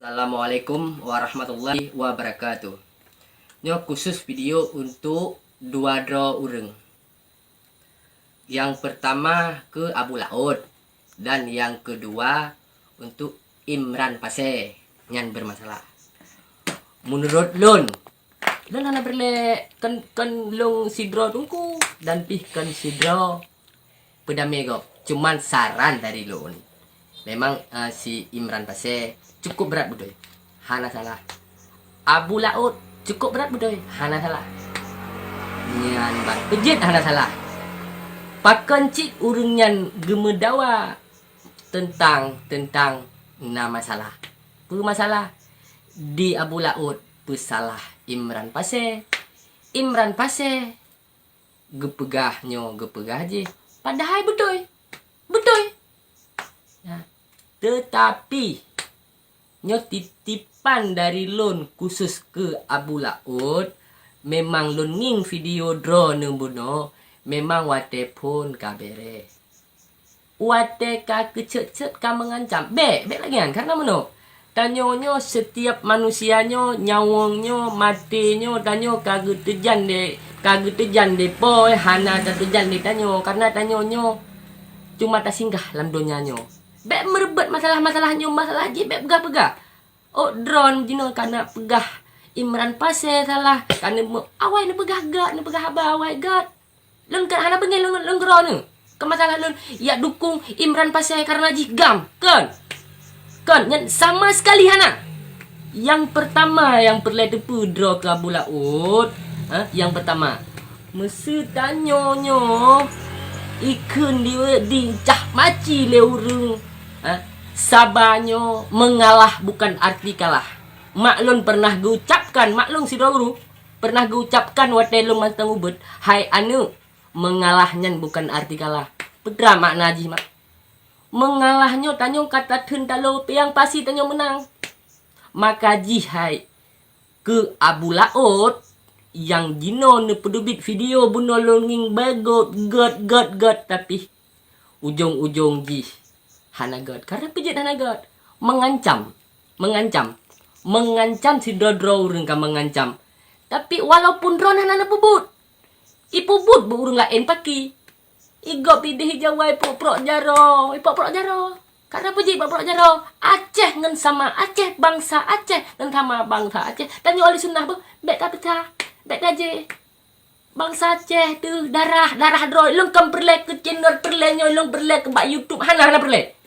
Assalamualaikum warahmatullahi wabarakatuh. Nyo khusus video untuk dua draw ureng. Yang pertama ke Abu Laut dan yang kedua untuk Imran Pase yang bermasalah. Menurut Lon ana berle kan long si draw tungku dan pih kan si draw pedamego. Cuman saran dari Lon. Memang si Imran Pase cukup berat bedoy. Hana salah. Abu Laut cukup berat bedoy. Hana salah. Nyan bang pejit hana salah. Pakan cik urang nyan gemedawa tentang masalah. Masalah di Abu Laut pesalah Imran Pase. Imran Pase gepegah je. Padahal bedoy. Ya. Tetapi nyo titipan dari Lon khusus ke Abu Laut. Memang Lon nging video draw nembuno. Memang wate pun kabere. Wate ka kecet-cet ka mengancam. Bek lagi kan karena meno. Tanyonyo setiap manusianyo nyawongnyo matinyo tanyo kagak tejan de poy hana tejan de tanyo karena tanyonyo cuma tasinggah lam donyanya. Bek merebut masalah-masalahnya masalah je bek pegah-pegah. Oh drone jino karena pegah Imran Pase salah karena awai ne pegah abah awai gat. Lun kan hana bengen lun drone. Ke masalah lun ya dukung Imran Pase karena jigam kan sama sekali hana. Yang pertama yang perlu tepu draw ke Abu Laut. Yang pertama mesti tanyonyo ikun di cah maci leurung. Sabanyo mengalah bukan arti kalah. Maklun pernah gucapkan, maklun si Dauru pernah gucapkan watelung mantang ubud. Hai anu, mengalahnya bukan arti kalah. Pedra makna ji mak. Mengalahnya tanyong kata tentalo yang pasti tanyong menang. Maka ji hai ke Abu Laut yang jino ne pedubit video buno longing bagot got tapi ujung-ujung ji hanagot karena pejit hanagot mengancam si dodro urang ka mengancam tapi walaupun drone hana pubut ipubut bu urang lain paki igop pidih jawai pro jaro karena pejit pro jaro Aceh ngan sama Aceh bangsa Aceh ngan sama bangsa Aceh dan yo ali sunnah bu bek ka pecah bek gaje bangsa Aceh tu darah droi long kam perle ke channel perle nyo long perle ke bak YouTube hana perle.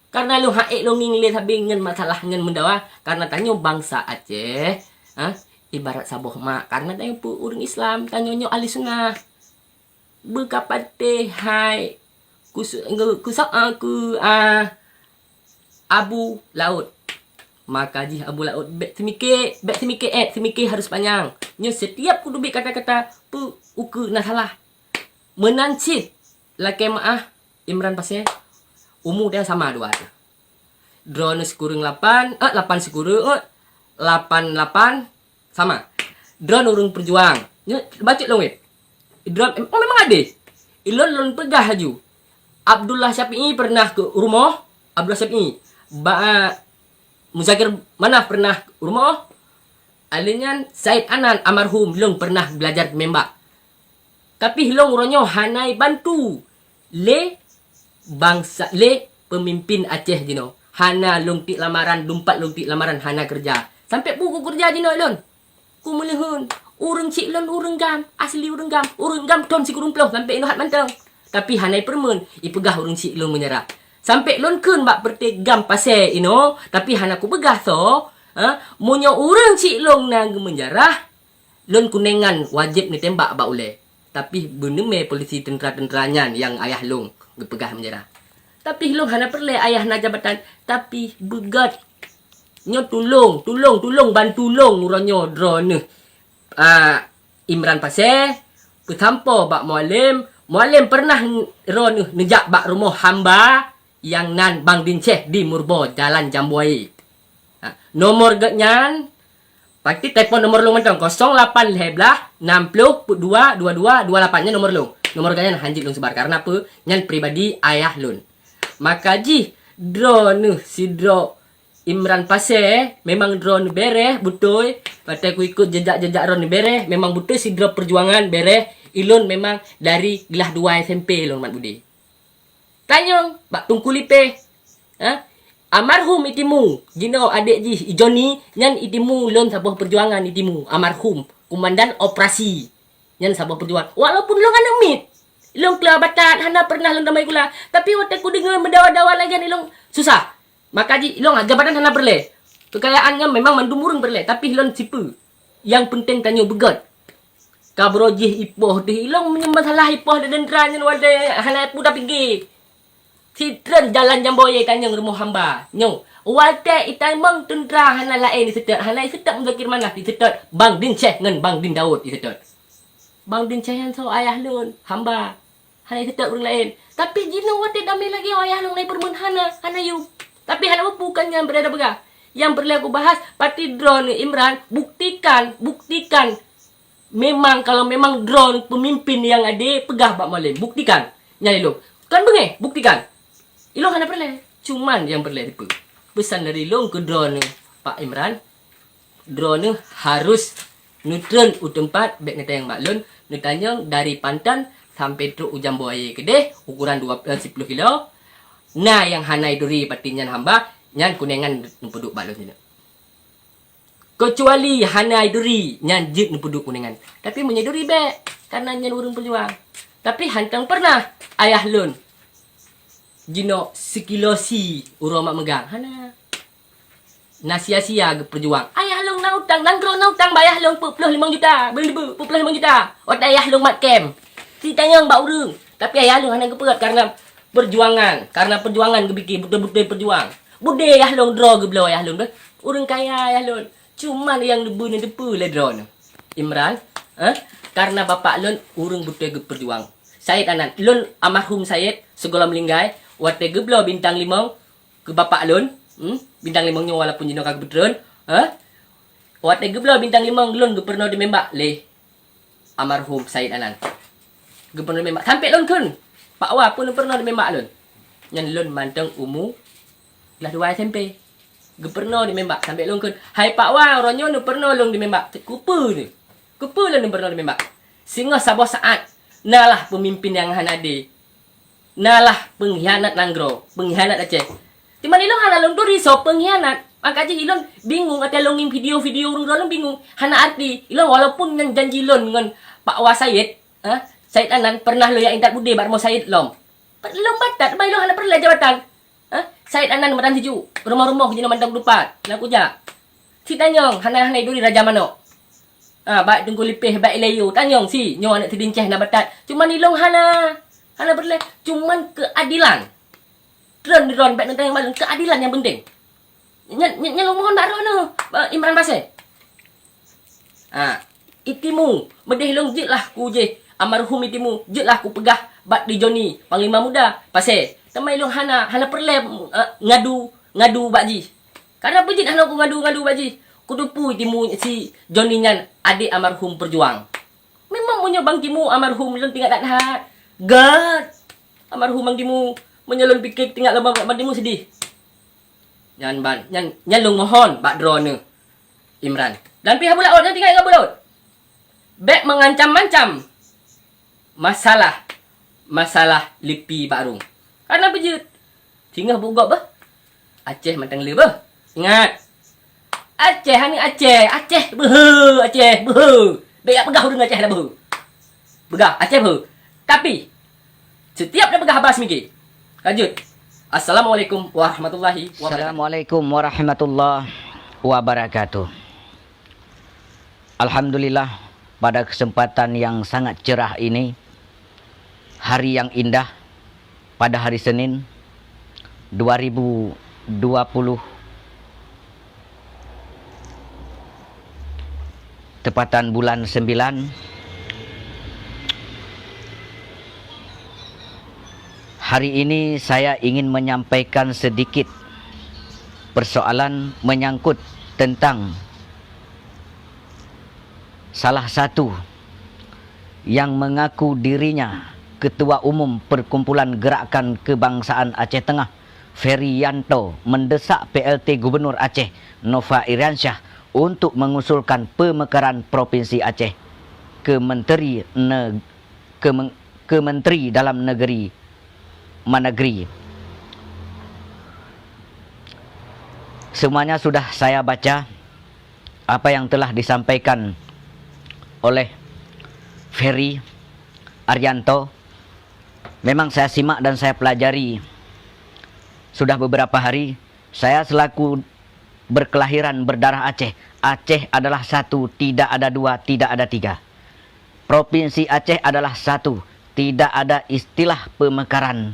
Karena lu haik lu nginglit habingan masalah ngen mendawa karena tanyo bangsa Aceh ibarat saboh mak karena tanyo pu urang Islam tanyo nyo ahli sunnah bekapate hai Abu Laut maka ji Abu Laut bek semikir harus panjang nyo setiap kudu bik kata-kata pu uku nah salah menancit laki maah Imran Pase umur dia sama dua. Drone sekurang 8 sekurang 88 sama. Drone urung perjuang. Baca long weh. Drone memang ada. Ilon pegah haju. Abdullah Syafi'i pernah ke rumah. Abdullah Syafi'i. Muzakir mana pernah ke rumah. Alinyan Said Anan almarhum long pernah belajar membak. Tapi long ronyo hanai bantu. Bangsa pemimpin Aceh jino hana lungtik lamaran dumpat lungtik lamaran hana kerja sampai buku kerja jino lon ku melehun urang cik lon urang gam asli urang gam ton si kurung ploh sampai ino hat mantang tapi hanai permen ipegah urang cik lon menyerah sampai lon keun bak bertegam Pase ino tapi hana ku begah so munyo urang cik lon nang menjarah lon kunengan wajib ni tembak bak ule tapi beneme polisi tentera-tenteranya yang ayah long gepegah menjarah. Tapi long hana perle ayah na jabatan tapi begat nyo tolong bantu long uranyo drone Imran Pase petampo bak mualim pernah drone nejak bak rumah hamba yang nan Bang Dinceh di Murbo Jalan Jambuai. Nomor gatnyan pasti telepon nomor long mentong 08 60 22 22 28 nya nomor long. Nomor kalian hanjit long sebar karena apa? Nyan pribadi ayah lun. Maka ji drone si draw Imran pasal memang drone bereh betul. Patai ku ikut jejak-jejak drone bereh memang betul si drone perjuangan bereh. Ilon memang dari gelah 2 SMP ilon mat budi. Tanyong bak tungku lipe. Ha? Almarhum itimu, jino adik ji Johnny nyan itimu ilon sabah perjuangan itimu almarhum komandan operasi. Nyan sabah perjuangan. Walaupun lo kan mit. Ilong kelah batat hana pernah long damai gula. Tapi waktu ku dengar mendawa-dawa lagi ilong susah. Maka ji ilong jabatan hana berle. Kekayaannya memang mandumurung berle, tapi ilong sipu. Yang penting tanyo begot. Kabrojih ipoh deh ilong menyembah salah ipoh dan dendran wade hana puda pergi. Sitren jalan jamboye tanyong rumah hamba. Nyo, wate itamang tendra hana lain di setet. Hana setet menzakir mana di setet. Bang Din Syekh ngan Bang Din Daud di setet. Bang Din Syekh yang so ayah lun hamba. Hana setet orang lain. Tapi jino wate damai lagi ayah lun lain permun hana you. Tapi hana bukan yang berada begah. Yang perlu aku bahas pati drone Imran buktikan. Memang kalau memang drone pemimpin yang ada pegah bak malam. Buktikan. Nyali lo. Kan bengeh, buktikan. Ilong hana perlu. Cuman yang perlu itu. Pesan dari long ke drone Pak Imran. Drone harus neutron U4 bek neta yang maklun. Netanya dari Pantan sampai truk Ujang Buaya kedeh ukuran 10 kilo. Nah yang hanai duri patinyan hamba nyan kunengan nupuduk balon sini. Kecuali hanai duri nyan jit nupuduk kunengan. Tapi menyeduri bek karena nyan urung pejuang. Tapi hantang pernah ayah lun jino sekilosi urang mak megang hana. Nasia-sia ke perjuang. Ayah long na utang nanggro na utang bayah long 45 juta. Beli 45 juta. Wat ayah long mat kem. Si tanyang bak urung. Tapi ayah long hana keperat karena perjuangan. Karena perjuangan gebiki betul-betul perjuang. Bude ayah long draw gebelo ayah long. Urang kaya ayah long. Cuman yang debu le draw na. Imran, karena bapak lon urang betul ge perjuang. Syed anan lon almarhum Syed segala melinggai wat gebelo bintang 5 ke bapak lon. Bintang 5 nya walaupun jino kagak betul. Wat gebelo bintang 5 lon ge pernah dimembak le almarhum Syed anan. Ge pernah dimembak sampai lon kun. Pak Wah pun pernah dimembak lon. Nyan lon manteng umur kelas 2 SMP. Ge pernah dimembak sampai lon kun. Hai Pak Wah ronyo nu pernah lon dimembak. Kupu ni. Kupu lon pernah dimembak. Sehingga sabah saat nalah pemimpin yang hanade. Nalah pengkhianat nanggro, pengkhianat Aceh. Timan ilong hana long duri so pengkhianat. Maka aja ilong bingung ate longin video-video urang bingung. Hana arti ilong walaupun ngan janji lon ngan Pak Wah Syed, Syed anan pernah lo yang intat bude bar mo Syed lom. Lom batat bai lo hana perlu jabatan. Syed anan matan siju, rumah-rumah jino mandang dupat. Nak uja. Si tanyong hana duri raja mano. Baik tunggu lipih baik layu. Tanyong si nyo anak tidinceh na batat. Cuman ilong hana perlu cuman keadilan. Drone baik nentang yang malun keadilan yang penting. Nyalong mohon bak rono Imran Pasir. Itimu medeh long jit lah ku je. Almarhum itimu jit lah ku pegah bat di Johnny Panglima Muda Pasir. Tamai long hana perlu ngadu bakji. Karena pejit hana ku ngadu bakji. Kudupu itimu si Johnny nyan adik almarhum perjuang. Memang punya bang timu almarhum long tinggal tak hat. God. Almarhum bang timu menyalon pikir tinggal lembang bang timu sedih. Nyan long mohon bak drone Imran. Dan pihak pula orang tinggal ngabul laut. Bek mengancam-ancam masalah lipi barung. Karena bejut. Singgah bugok bah. Aceh mantang le bah. Ingat. Aceh ni Aceh behe, Aceh behe. Bek pegah urang Aceh dah behe. Begah Aceh behe. Tapi setiap dia pegah bahas mikir. Lanjut. Assalamualaikum warahmatullahi wabarakatuh. Assalamualaikum warahmatullahi wabarakatuh. Alhamdulillah pada kesempatan yang sangat cerah ini, hari yang indah pada hari Senin 2020 tepatan bulan 9 hari ini saya ingin menyampaikan sedikit persoalan menyangkut tentang salah satu yang mengaku dirinya Ketua Umum Perkumpulan Gerakan Kebangsaan Aceh Tengah Ferianto mendesak PLT Gubernur Aceh Nova Iriansyah untuk mengusulkan pemekaran Provinsi Aceh ke Menteri Dalam Negeri Managri. Semuanya sudah saya baca apa yang telah disampaikan oleh Ferry Arianto. Memang saya simak dan saya pelajari sudah beberapa hari. Saya selaku berkelahiran berdarah Aceh. Aceh adalah satu, tidak ada dua, tidak ada tiga. Provinsi Aceh adalah satu, tidak ada istilah pemekaran.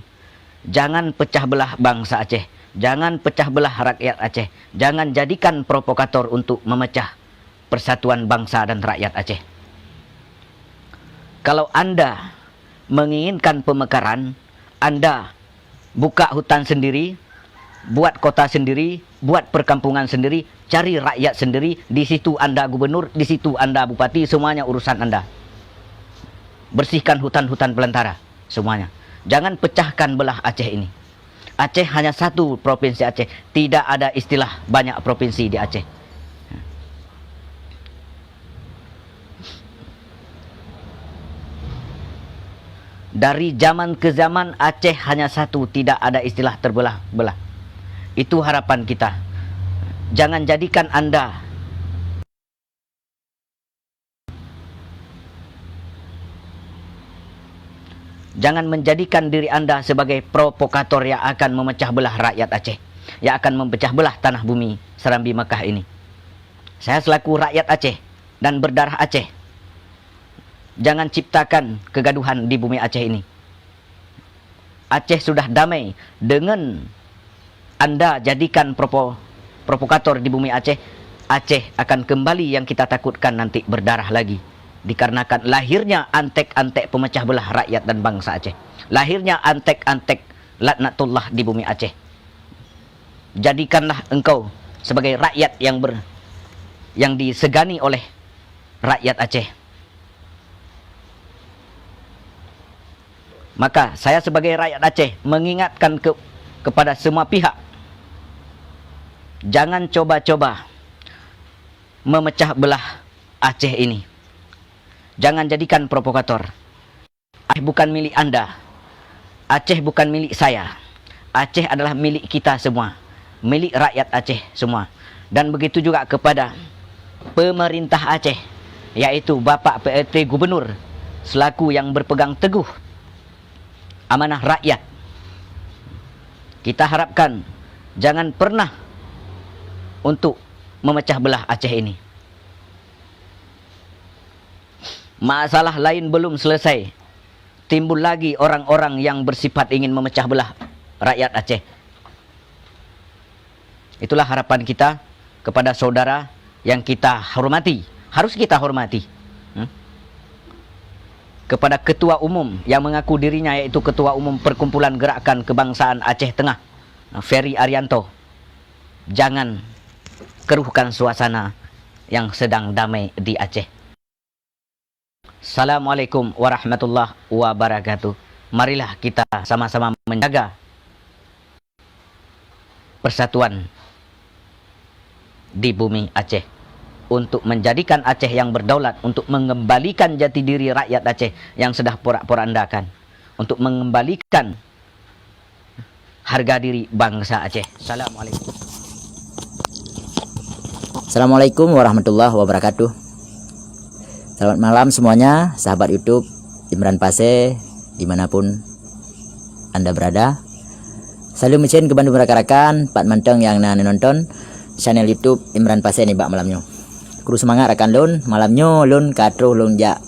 Jangan pecah belah bangsa Aceh. Jangan pecah belah rakyat Aceh. Jangan jadikan provokator untuk memecah persatuan bangsa dan rakyat Aceh. Kalau Anda menginginkan pemekaran, Anda buka hutan sendiri, buat kota sendiri, buat perkampungan sendiri, cari rakyat sendiri. Di situ Anda gubernur, di situ Anda bupati, semuanya urusan Anda. Bersihkan hutan-hutan belantara, semuanya. Jangan pecahkan belah Aceh ini. Aceh hanya satu provinsi Aceh. Tidak ada istilah banyak provinsi di Aceh. Dari zaman ke zaman Aceh hanya satu, tidak ada istilah terbelah-belah. Itu harapan kita. Jangan jadikan Anda jangan menjadikan diri Anda sebagai provokator yang akan memecah belah rakyat Aceh, yang akan memecah belah tanah bumi Serambi Mekah ini. Saya selaku rakyat Aceh dan berdarah Aceh, jangan ciptakan kegaduhan di bumi Aceh ini. Aceh sudah damai. Dengan Anda jadikan provokator di bumi Aceh, Aceh akan kembali yang kita takutkan nanti, berdarah lagi. Dikarenakan lahirnya antek-antek pemecah belah rakyat dan bangsa Aceh. Lahirnya antek-antek laknatullah di bumi Aceh. Jadikanlah engkau sebagai rakyat yang disegani oleh rakyat Aceh. Maka saya sebagai rakyat Aceh mengingatkan kepada semua pihak, jangan coba-coba memecah belah Aceh ini. Jangan jadikan provokator. Aceh bukan milik Anda. Aceh bukan milik saya. Aceh adalah milik kita semua. Milik rakyat Aceh semua. Dan begitu juga kepada pemerintah Aceh, yaitu Bapak PLT Gubernur, selaku yang berpegang teguh amanah rakyat. Kita harapkan jangan pernah untuk memecah belah Aceh ini. Masalah lain belum selesai. Timbul lagi orang-orang yang bersifat ingin memecah belah rakyat Aceh. Itulah harapan kita kepada saudara yang kita hormati. Harus kita hormati. Kepada ketua umum yang mengaku dirinya yaitu ketua umum Perkumpulan Gerakan Kebangsaan Aceh Tengah, Ferry Arianto. Jangan keruhkan suasana yang sedang damai di Aceh. Assalamualaikum warahmatullahi wabarakatuh. Marilah kita sama-sama menjaga persatuan di bumi Aceh, untuk menjadikan Aceh yang berdaulat, untuk mengembalikan jati diri rakyat Aceh yang sudah porak-porandakan, untuk mengembalikan harga diri bangsa Aceh. Assalamualaikum. Assalamualaikum warahmatullahi wabarakatuh. Selamat malam semuanya, sahabat YouTube Imran Pase dimanapun Anda berada. Salam mesin ke Bandung rakan-rakan, Pak Manteng yang nonton channel YouTube Imran Pase ni bak malamnya. Kru semangat rakan lun, malamnya lun katro lun jak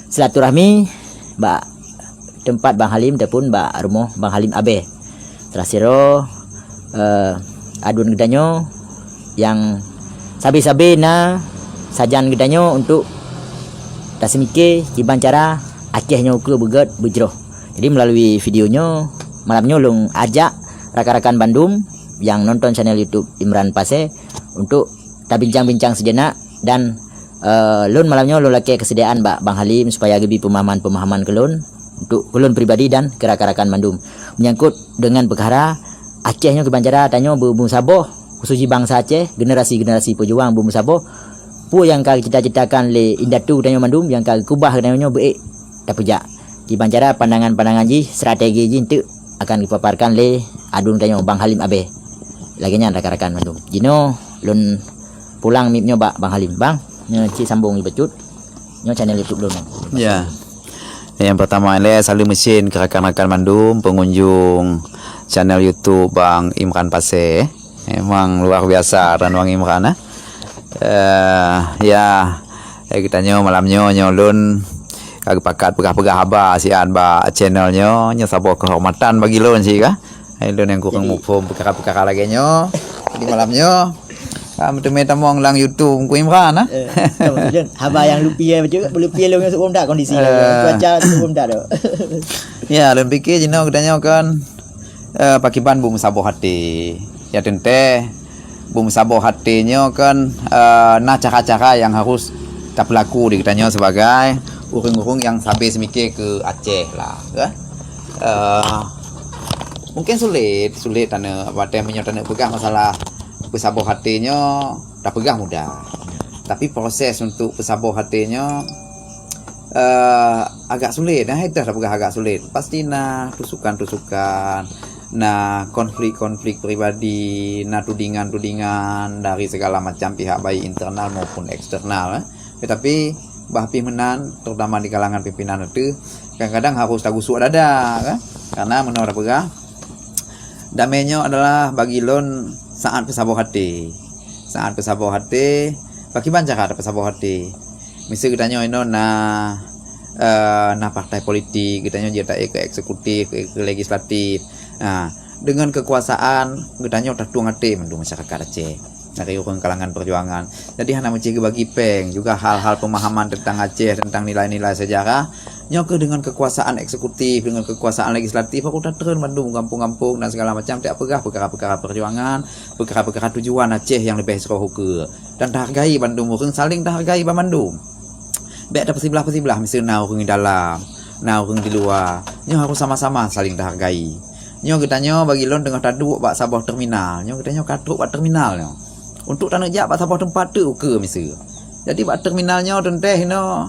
silaturahmi bak tempat Bang Halim ataupun bak rumah Bang Halim Abe. Terasiro aduan gedanyo yang sabi-sabi na sajan gedanyo untuk tak semike kiban cara Acehnya uklu begat bujroh. Jadi melalui videonya malamnya lung ajak rakan-rakan Bandung yang nonton channel YouTube Imran Pase untuk tak bincang-bincang sejenak, dan lun malamnya lun laki kesediaan Bang Halim supaya lebih pemahaman ke lun untuk lun pribadi dan ke rakan-rakan Bandung menyangkut dengan perkara Acehnya ke Banjara tanya Bumbu Saboh khususnya bangsa Aceh generasi-generasi pejuang Bumbu Saboh pu yang kali cita-citakan le indatu tanya mandum yang kali kubah tanya baik dapejak di Banjara pandangan-pandangan ji strategi ji itu akan dipaparkan le adun tanya Bang Halim Abe laginya rakan-rakan mandum jino lun pulang mip nyoba Bang Halim bang nyo sambung ibecut nyo channel YouTube dulu. Ya. Yang pertama ini selalu mesin ke rakan-rakan Mandum, pengunjung channel YouTube Bang Imran Pase. Memang luar biasa dan Bang Imran. Ya, kita malamnya nyolun kagak pakat pegah-pegah haba sian ba channelnya nya sabo kehormatan bagi lon sih kah. Lon yang kurang mufum perkara-perkara lagi nyo di malamnya. Kamu tu meta mong lang YouTube ku Imran ah. Haba yang lupi betul lupi lo sebelum dah kondisi cuaca sebelum dah tu. Ya, lon fikir jino katanya kan pakiban bumi saboh hati. Ya tente bumi saboh hatinya kan nah cara-cara yang harus tak berlaku di katanya sebagai urung-urung yang sampai semikir ke Aceh lah, ya. Mungkin sulit tanah pada menyatakan pegang masalah pesabur hatinya tak pegang mudah, tapi proses untuk pesabur hatinya agak sulit. Nah itu tak pegang agak sulit, pasti nah tusukan-tusukan, nah konflik-konflik pribadi, nah tudingan-tudingan dari segala macam pihak baik internal maupun eksternal. Tetapi bahpi menan terutama di kalangan pimpinan itu kadang-kadang harus tagusuk dada kan? Karena menurut pegang damainya adalah bagi lon saat pesabur hati bagi banyak ada pesabur hati misal kita nyoino nah partai politik kita dia tak ke eksekutif ke legislatif nah dengan kekuasaan kita nyo tertuang hati mendung masyarakat Aceh dari orang kalangan perjuangan jadi hanya mencari bagi peng juga hal-hal pemahaman tentang Aceh tentang nilai-nilai sejarah nyoke dengan kekuasaan eksekutif dengan kekuasaan legislatif aku tak turun mandung kampung-kampung dan segala macam tak pegah perkara-perkara perjuangan perkara-perkara tujuan Aceh yang lebih seroh ke dan hargai Bandung orang saling hargai Bandung baik ada persibelah misalnya orang di dalam orang di luar nyo harus sama-sama saling hargai nyo kita nyo bagi lon tengah taduk bak sabah terminal nyo kita nyo katruk bak terminal nyo untuk tanah jak bak sabah tempat tu ke misal jadi bak terminalnya tenteh no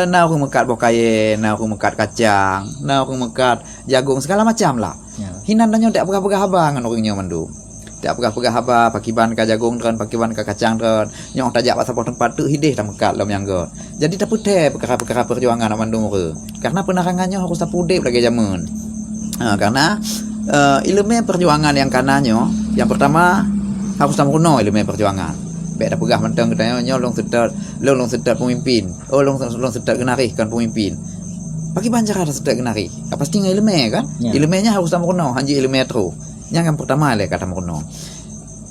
nah aku mekat bokaye, nah aku mekat kacang, nah aku mekat jagung segala macam lah. Ya. Hinan danyo tak pegah-pegah abang kan orangnya mandum. Tak pegah-pegah haba pakiban ka jagung kan, pakiban ka kacang kan. Nyong tajak pasal tempat tu hidih tak mekat lam yang go. Jadi tak putih perkara-perkara perjuangan mandum ke. Karena penerangannya harus tak pudip lagi zaman. Karena ilmu perjuangan yang kanannya yang pertama harus tak kuno ilmu perjuangan. Baik dah pegah mentang katanya long sedar pemimpin. Long sedar genari kan pemimpin. Bagi banjar ada sedar genari. Pasti ngai ilmu kan? Ya. Ilmunya harus sama kuno, hanji ilmu terus. Yang pertama le kata kuno.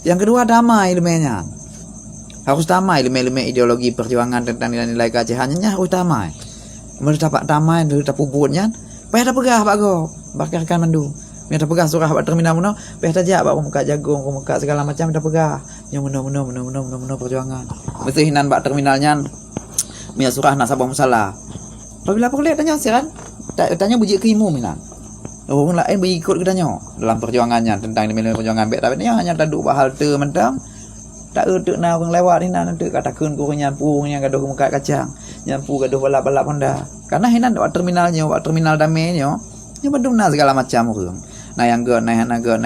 Yang kedua damai ilmunya. Harus damai ilmu ideologi perjuangan tentang nilai-nilai keacehannya harus damai. Menurut dapat damai dari tapubutnya, payah dah pegah bago. Bakarkan mandu. Minta pegah surah buat terminal muno, payah tajak buat muka jagung, muka segala macam minta pegah. Yang muno perjuangan. Mesti hinan buat terminalnya. Mia surah nak sabah masalah. Apabila aku lihat tanya siran, tanya buji ke imu minan. Orang lain berikut ke tanya dalam perjuangannya tentang nilai perjuangan baik tapi hanya taduk bahal tu mentang. Tak untuk nak orang lewat ni nak katakan kurang nyampu yang gaduh muka kacang, nyampu gaduh balap-balap Honda. Karena hinan buat terminalnya, buat terminal damainya, nya badung nak segala macam orang. Nah yang ge, nah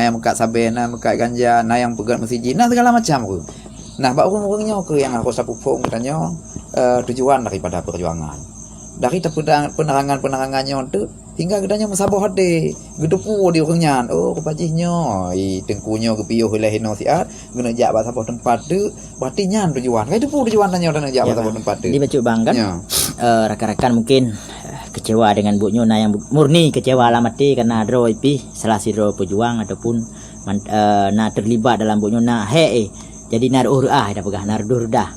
yang mekat saben, nah mekat ganja, nah yang pegat masjid, nah segala macam orang. Nah bak orang-orangnya ke yang aku sapu pung katanya tujuan daripada perjuangan. Dari penerangannya itu hingga gedanya mesabah hati gedepu di orangnya kepajihnya tengkunya kepiuh hilahino siat guna jak basabah tempat tu berarti nyan tujuan itu pun tujuan tanya dan jak basabah tempat tu di bacuk bang kan ya. Rakan-rakan mungkin kecewa dengan Bu Nyona yang murni kecewa alamati karena draw IP salah si draw pejuang ataupun terlibat dalam Bu Nyona jadi dah pegah dah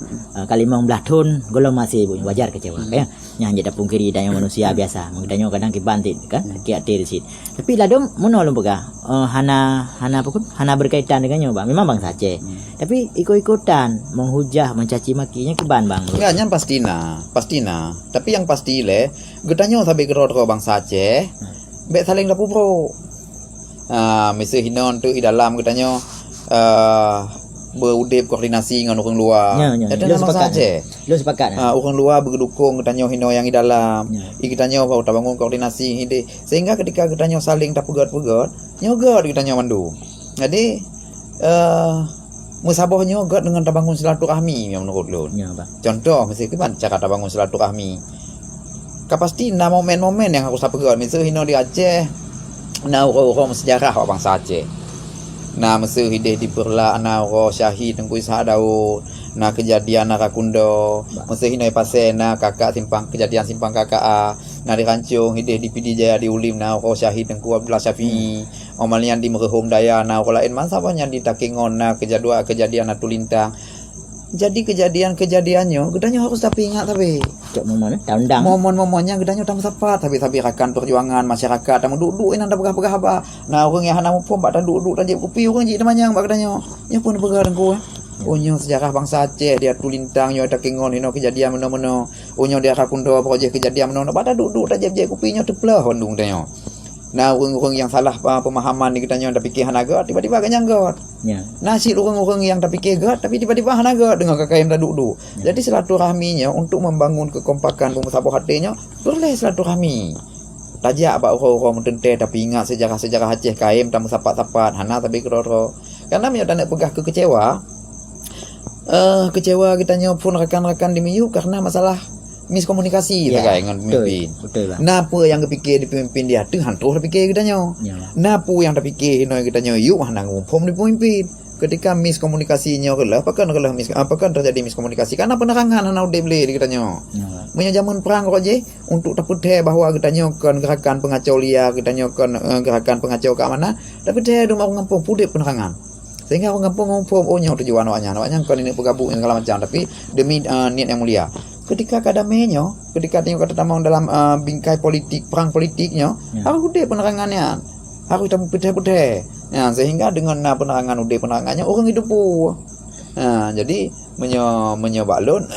kali 15 tahun golong masih wajar kecewa ya nya jadi pungkiri dan yang manusia biasa mengdanyo kadang kibantit kan kiat tirsit tapi ladom mono lum pegah hana berkaitan dengannya bang memang bang Aceh tapi ikut-ikutan menghujah mencaci makinya kiban bang ya nyan pastina tapi yang pasti le gedanyo sampai kero bang Aceh bek saling lapu bro Mesti hinon tu di dalam katanya berudip koordinasi dengan orang luar. Jadi Lu memang sepakat. saja. Lu sepakat. Orang luar berdukung katanya hino yang di dalam. Ya. Katanya baru tak bangun koordinasi ide. Sehingga ketika katanya saling tak pegat-pegat, nyogot katanya mandu. Jadi musabah nyogot dengan tak bangun silaturahmi yang menurut lu. Ya, Bang. Contoh mesti kan cara tak bangun silaturahmi. Kapasti na momen-momen yang aku tak pegat. Misal hino di Aceh, na orang sejarah bangsa Aceh. Nah masa hidih diperla ana ro syahid Tengku Ishak Daud. Nah kejadian Narakundo. Masa hinai pasal na kakak simpang kejadian simpang kakak a. Nah di Rancung hidih di PD Jaya di Ulim na ro syahid Tengku Abdullah Syafi'i. Omalian di Merehom Daya na ro lain masa banyak di Takingon na kejadian Atu Lintang. Jadi kejadiannya gedanya harus tapi ingat tapi Cok momen undang. momen-momennya gedanya tamu sapa tapi rakan perjuangan masyarakat tamu duduk ina ndak pegah apa. Nah orang yang hana pun bak duduk tajib kopi orang ji namanya bak gedanya. Ya pun pegah dengku. Onyo sejarah bangsa Aceh dia tulintang yo Takingon ino kejadian meno-meno. Onyo dia Rakundo projek kejadian meno bak duduk tajib kopinya teplah hondung tanya. Nah orang-orang yang salah pemahaman ni katanya ndak fikir hanaga tiba-tiba kan got. Ya. Nasi orang-orang yang tak fikir gat tapi tiba-tiba hanaga dengan kakak yang dah duduk. Jadi silaturahminya untuk membangun kekompakan pemusabah hatinya boleh silaturahmi. Tajak bak orang-orang mentente tapi ingat sejarah-sejarah Aceh kaim tamu sapat-sapat hana tapi keroro. Karena dia tak nak pegah kecewa. Kecewa kitanya pun rakan-rakan di Miyu karena masalah miskomunikasi terkait dengan pemimpin. Betul, Bang. Napa yang kepikir di pemimpin dia tu hantu fikir kitanya. Ya. Napa yang tak fikir hino kitanya yuk hanang umpom di pemimpin. Ketika miskomunikasinya kelah apakah terjadi miskomunikasi karena penerangan hana udah beli di kitanya. Ya. Punya zaman perang kok je untuk taputeh bahawa kitanya kan gerakan pengacau liar, kitanya kan gerakan pengacau keamanan, tapi dia rumah ngampung pudip penerangan. Sehingga orang kampung ngumpul ohnya tujuan awaknya kan ini bergabung segala macam tapi demi niat yang mulia. Ketika kadamenya, ketika tengok kata tamang dalam bingkai politik, perang politiknya, harus udah penerangannya. Harus tamu putih-putih. Ya, sehingga dengan penerangan udah penerangannya orang hidup pun. Jadi menyobalun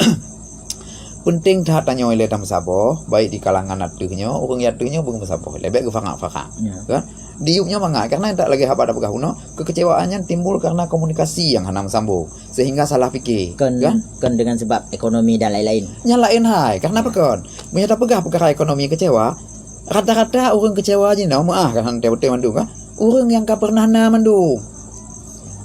penting dah tanya oleh tamu sabar, baik di kalangan atuhnya, orang atuhnya belum sabar. Lebih ke fakak-fakak. Kan? Diupnya mangat karena tak lagi apa ada pegah uno, kekecewaannya timbul karena komunikasi yang hanam sambung sehingga salah fikir Kan dengan sebab ekonomi dan lain-lain. Nyalain hai karena apa kan menyata pegah perkara ekonomi kecewa rata-rata orang kecewa aja nah maah kan teu-teu mandung kan orang yang ka pernah na mandung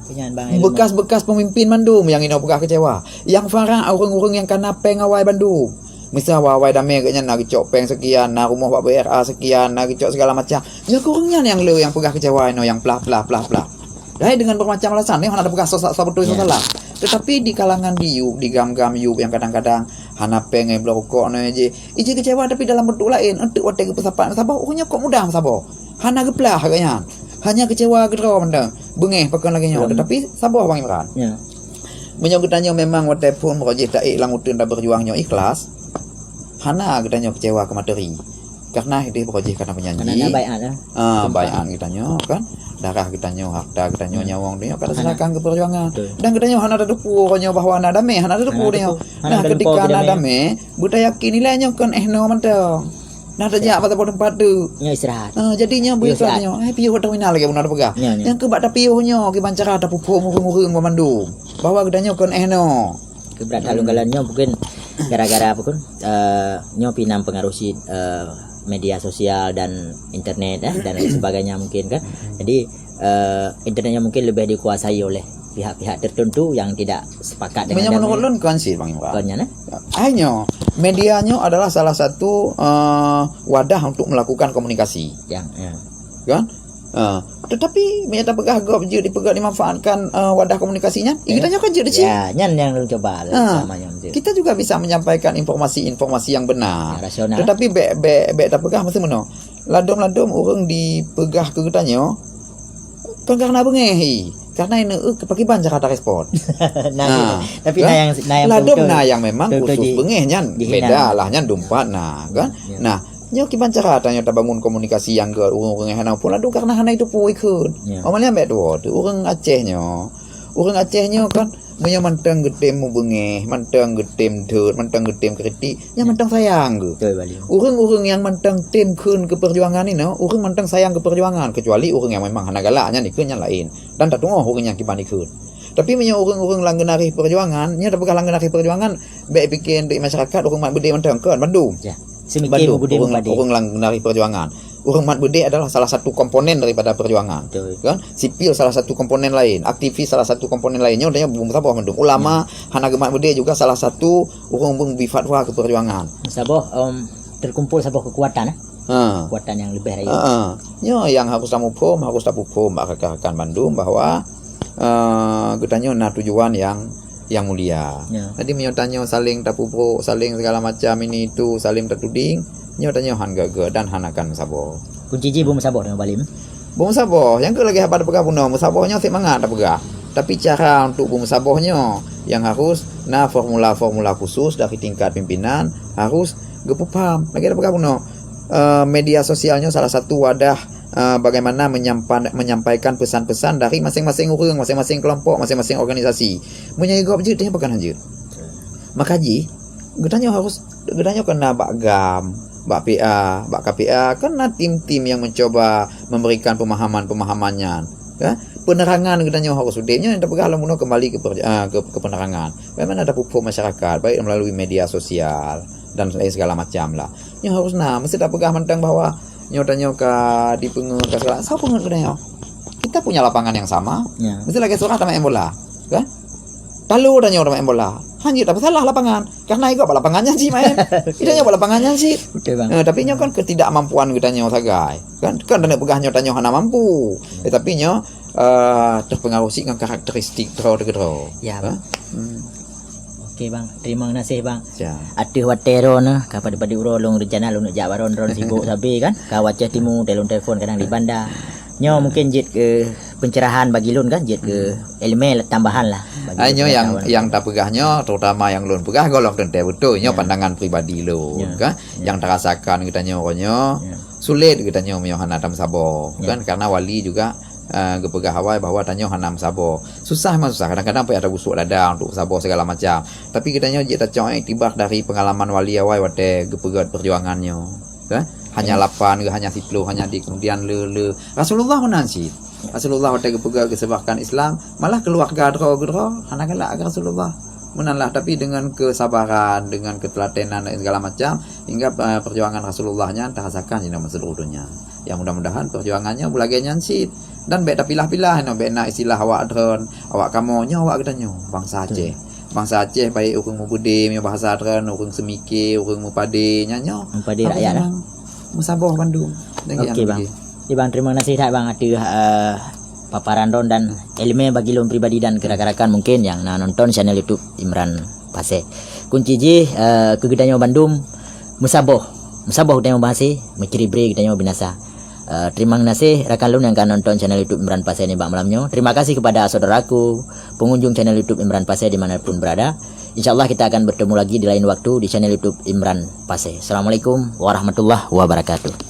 Kenyan Bang. bekas-bekas pemimpin mandung yang ino pegah kecewa yang farah orang-orang yang kana pengawai Bandung. Misal wawai damai katnya nak cok peng sekian, nak rumah Pak BRA sekian, nak cok segala macam. Ya kurangnya yang lu yang pegah kecewa no yang plah. Dah dengan bermacam alasan ni hana ada pegah sosak betul salah. Tetapi di kalangan diuk, di gam-gam yuk yang kadang-kadang hana peng blokok no je. Ije kecewa tapi dalam bentuk lain. Entuk watai ke pesapan sabar, orangnya kok mudah sabar. Hana geplah katnya. Hanya kecewa gedro mendang. Bengeh pakan lagi nyo. Tetapi sabar Bang Imran. Ya. Menyogetanya memang watai pun merojih tak ilang utun dah berjuangnya ikhlas. Hana kitanya kecewa ke materi karena dia berojih karena penyanyi Karena baiat baiat kitanya kan darah kitanya harta kitanya nyawang dia kada serahkan ke perjuangan dan kitanya hana ada depu orangnya bahwa hana damai hana ada depu dia nah ketika hana damai buta yakin nilainya kan no mantang nah tajak pada tempat tu Ya istirahat. jadinya beritanya piuh terminal lagi benar pegah yang ke bak piuhnya ke bancara ada pupuk murung-murung memandung bahwa kitanya kan no Keberat halung-galanya mungkin gara-gara apa pun nyo pinam pengaruhi media sosial dan internet dan lain sebagainya mungkin kan. Jadi internetnya mungkin lebih dikuasai oleh pihak-pihak tertentu yang tidak sepakat dengan menurut lun kan sih Bang Imran. Konnya Hanya medianya adalah salah satu wadah untuk melakukan komunikasi. yang Kan? Tetapi menyata pegah gop je dipegah dimanfaatkan wadah komunikasinya. Kitanya kan je dicik. ya nyan yang lu coba samanya Kita juga bisa menyampaikan informasi-informasi yang benar. Ya, rasional. Tetapi be tak pegah mesti meno. Ladom-ladom orang dipegah ke kitanya kan karena bengehi. Karena ini kepakiban cara tak respon. Tapi yang ladom yang memang khusus bengeh nyan dihina. beda lah nyan dumpat kan. Nah nyo kiban cara tanya ta bangun komunikasi yang ke orang hana pun ladu karena hana itu pun ikut. Amalnya ambek tu orang Acehnya. Orang Acehnya kan Munya mantang getem mu bengeh, mantang getem deut, mantang getem kritik, yang mantang sayang ke. Betul Bali. Urang-urang yang mantang tim kun ke perjuangan ini, urang mantang sayang ke perjuangan, kecuali urang yang memang hana galaknya ni kun yang lain. Dan tak tunggu urang yang kibani kun. Tapi punya urang-urang langgenari perjuangan, nya tak pegang langgenari perjuangan, baik bikin di masyarakat urang mat bede mantang kan Bandung. Ya. Semikir budi mupadi. Urang langgenari perjuangan. Urang mat bede adalah salah satu komponen daripada perjuangan. Betul. Kan? Sipil salah satu komponen lain, aktivis salah satu komponen lainnya, udahnya bung sabah Bandung. Ulama hana gemat bede juga salah satu urang bung bifatwa ke perjuangan. Saboh terkumpul saboh kekuatan kekuatan yang lebih raya. Yang harus tamu pom, rekan Bandung bahwa getanya na tujuan yang mulia. Ya. Tadi menyotanya saling tapupro, saling segala macam ini itu, saling tertuding, nyotanya han gaga dan hanakan sabo. Kunci ji bum saboh dengan balim. Bum sabo, yang ke lagi apa pegah puno, musabohnya sik mangat tak pegah. Tapi cara untuk bum sabohnya yang harus formula-formula khusus dari tingkat pimpinan harus gepupam. Lagi ada pegah puno. Media sosialnya salah satu wadah bagaimana menyampaikan pesan-pesan dari masing-masing orang, masing-masing kelompok, masing-masing organisasi. Menyegop je dia bukan anjir. Maka ji, gedanya kena bak GAM, bak PA, bak KPA, kena tim-tim yang mencoba memberikan pemahamannya. Ya? Penerangan gedanya harus udahnya yang terpegang lamun kembali ke penerangan. Bagaimana ada pupuk masyarakat baik melalui media sosial dan segala macam lah. Yang harus mesti tak pegang mentang bahwa nyotanya di pengen ke segala. Sao pengen gedanya? Kita punya lapangan yang sama. Ya. Mesti lagi surah sama bola, kan? Lalu dah nyoba main bola. Hanya tak salah lapangan. Karena itu lapangannya sih main. Idanya lapangannya sih. Betul bang. Tapi nyo kan ketidakmampuan gedanya sagai. Kan dan pegah nyotanya hana mampu. Tapi nyo terpengaruh sih dengan karakteristik draw. Ya bang. Okey bang, terima kasih bang. Ya. Atuh watero na kapada urolong rencana lu nak jawaron ron sibuk sabi kan. Kawacah timu telefon kadang di bandar. Nyo mungkin jit ke pencerahan bagi lun kan, jit ke elemen tambahan lah. Nyo yang tak pegahnya terutama yang lun pegah golong tente betul nyo pandangan pribadi lu kan. Yang terasakan kita nyo sulit kita nyo hana tam sabo kan karena wali juga gepegah awal bahwa tanya hanam sabo susah kadang-kadang payah ada busuk dada untuk sabo segala macam tapi kita nyo kita coy tiba dari pengalaman wali awal wate gepegah perjuangannya kan hanya 8 hanya 10 hanya di kemudian le Rasulullah menansi Rasulullah wate gepegah kesebahkan Islam malah keluarga dro hana galak Rasulullah menanlah tapi dengan kesabaran dengan ketelatenan dan segala macam hingga perjuangan Rasulullahnya terasakan di seluruh dunia yang mudah-mudahan perjuangannya bulagenya nsit dan beda pilah-pilah bena istilah awak adron awak kamu nyo awak gedanyo bangsa Aceh baik urang mubudi punya bahasa adron urang semike urang mupade nyanyo mupade rakyat lah musabah Bandung. Okey bang. Bang terima kasih tak bang paparan ron dan elemen bagi lon pribadi dan rakan-rakan mungkin yang nonton channel YouTube Imran Pasir. Kunci ji kegedanyo Bandung musabah udang bahasi mikiri bre gedanyo binasa. Terima kasih rakan lun yang akan nonton channel YouTube Imran Pasir ini bang malamnya. Terima kasih kepada saudaraku pengunjung channel YouTube Imran Pasir dimanapun berada. InsyaAllah kita akan bertemu lagi di lain waktu di channel YouTube Imran Pasir. Assalamualaikum warahmatullahi wabarakatuh.